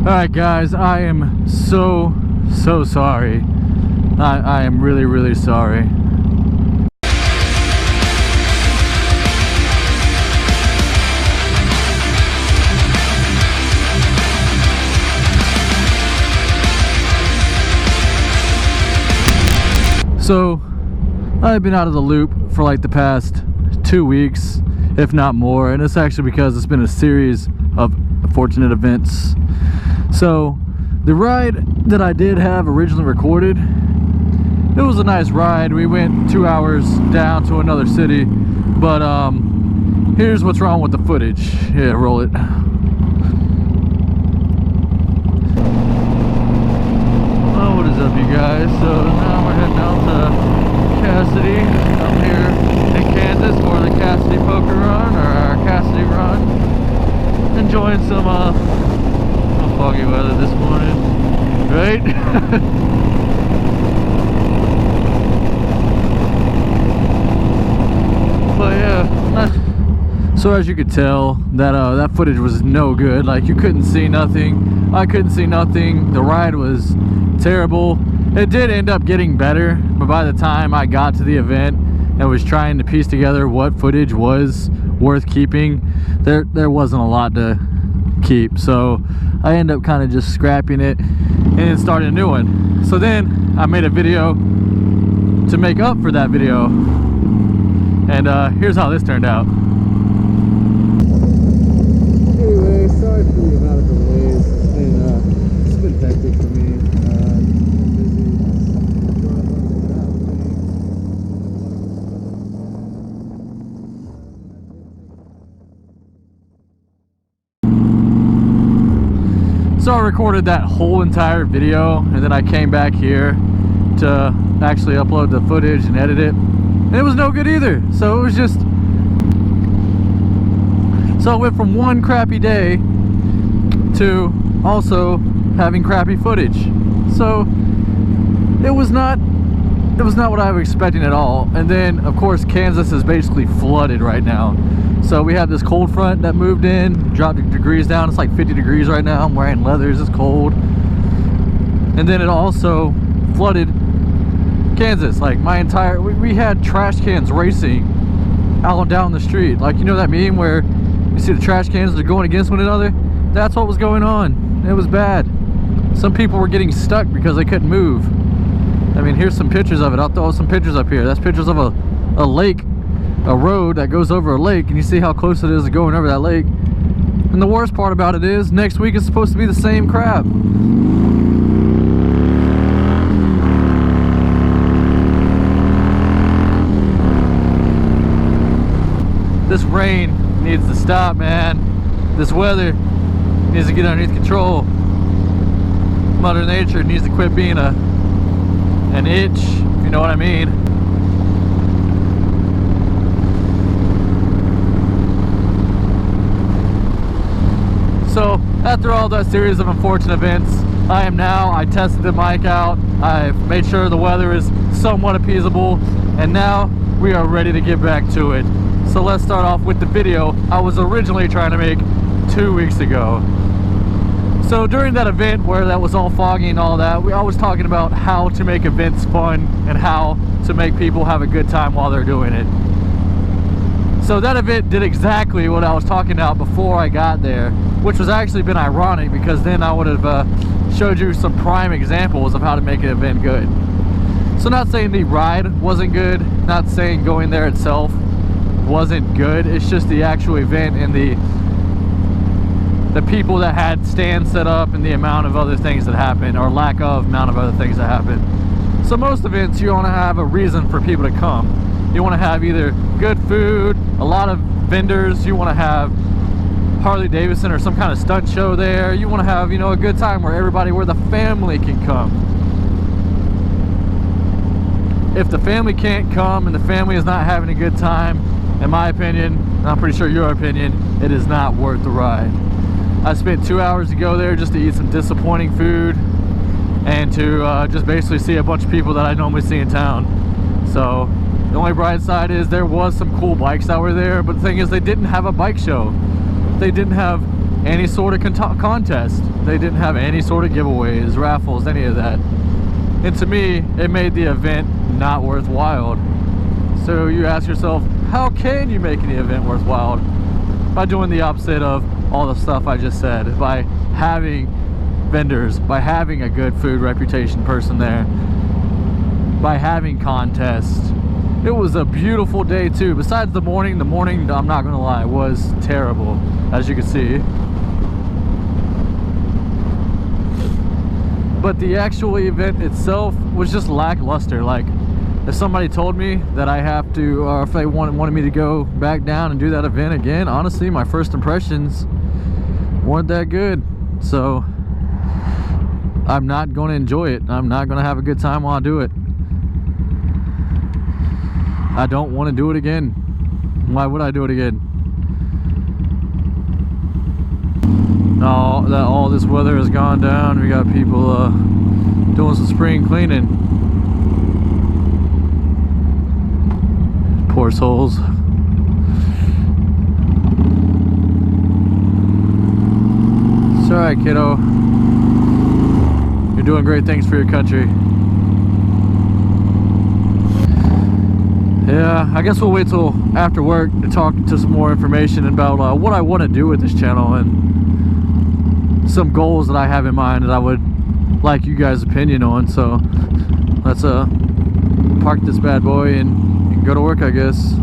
Alright guys, I am so sorry. I am really sorry. So, I've been out of the loop for like the past 2 weeks, if not more, and it's actually because it's been a series of unfortunate events. So, the ride that I did have originally recorded, it was a nice ride. We went 2 hours down to another city, but here's what's wrong with the footage. Yeah, roll it. Oh, what is up, you guys? So now we're heading out to Cassidy, up here in Kansas for the Cassidy Poker Run, or our Cassidy Run. Enjoying some foggy weather this morning, right? But yeah, so as you could tell, that footage was no good. Like, you couldn't see nothing. I couldn't see nothing. The ride was terrible. It did end up getting better, but by the time I got to the event and was trying to piece together what footage was worth keeping, there wasn't a lot to keep. So I ended up kind of just scrapping it and then started a new one. So then I made a video to make up for that video, and here's how this turned out. Anyway, sorry for the amount of delays, and it's been hectic for me. So I recorded that whole entire video, and then I came back here to actually upload the footage and edit it, and it was no good either. So it was just, so I went from one crappy day to also having crappy footage. So it was not what I was expecting at all. And then of course Kansas is basically flooded right now. So we have this cold front that moved in, dropped the degrees down. It's like 50 degrees right now. I'm wearing leathers, it's cold. And then it also flooded Kansas. Like my entire, we had trash cans racing out and down the street. Like, you know that meme where you see the trash cans, they're going against one another? That's what was going on. It was bad. Some people were getting stuck because they couldn't move. I mean, here's some pictures of it. I'll throw some pictures up here. That's pictures of a lake, a road that goes over a lake, and you see how close it is to going over that lake. And the worst part about it is next week it's supposed to be the same crap. This rain needs to stop, man. This weather needs to get underneath control. Mother Nature needs to quit being an itch, if you know what I mean. So after all that series of unfortunate events, I tested the mic out, I've made sure the weather is somewhat appeasable, and now we are ready to get back to it. So let's start off with the video I was originally trying to make 2 weeks ago. So during that event where that was all foggy and all that, I was talking about how to make events fun and how to make people have a good time while they're doing it. So that event did exactly what I was talking about before I got there, which was actually been ironic because then I would have showed you some prime examples of how to make an event good. So not saying the ride wasn't good, not saying going there itself wasn't good, it's just the actual event and the people that had stands set up and the amount of other things that happened, or lack of amount of other things that happened. So most events, you want to have a reason for people to come. You want to have either good food, a lot of vendors, you want to have Harley Davidson or some kind of stunt show there. You want to have, you know, a good time where the family can come. If the family can't come and the family is not having a good time, in my opinion, and I'm pretty sure your opinion, it is not worth the ride. I spent 2 hours to go there just to eat some disappointing food and to just basically see a bunch of people that I normally see in town. So the only bright side is there was some cool bikes that were there, but the thing is they didn't have a bike show. They didn't have any sort of contest. They didn't have any sort of giveaways, raffles, any of that. And to me, it made the event not worthwhile. So you ask yourself, how can you make the event worthwhile? By doing the opposite of all the stuff I just said, by having vendors, by having a good food reputation person there, by having contests. It was a beautiful day too. Besides the morning, I'm not gonna lie, was terrible, as you can see. But the actual event itself was just lackluster. Like, if somebody told me that I have to, or if they wanted me to go back down and do that event again, honestly, my first impressions weren't that good. So I'm not going to enjoy it. I'm not going to have a good time while I do it. I don't want to do it again. Why would I do it again? Now that all this weather has gone down, we got people doing some spring cleaning. Poor souls. It's alright, kiddo. You're doing great things for your country. Yeah, I guess we'll wait till after work to talk to some more information about what I want to do with this channel and some goals that I have in mind that I would like you guys' opinion on. So let's park this bad boy and go to work, I guess.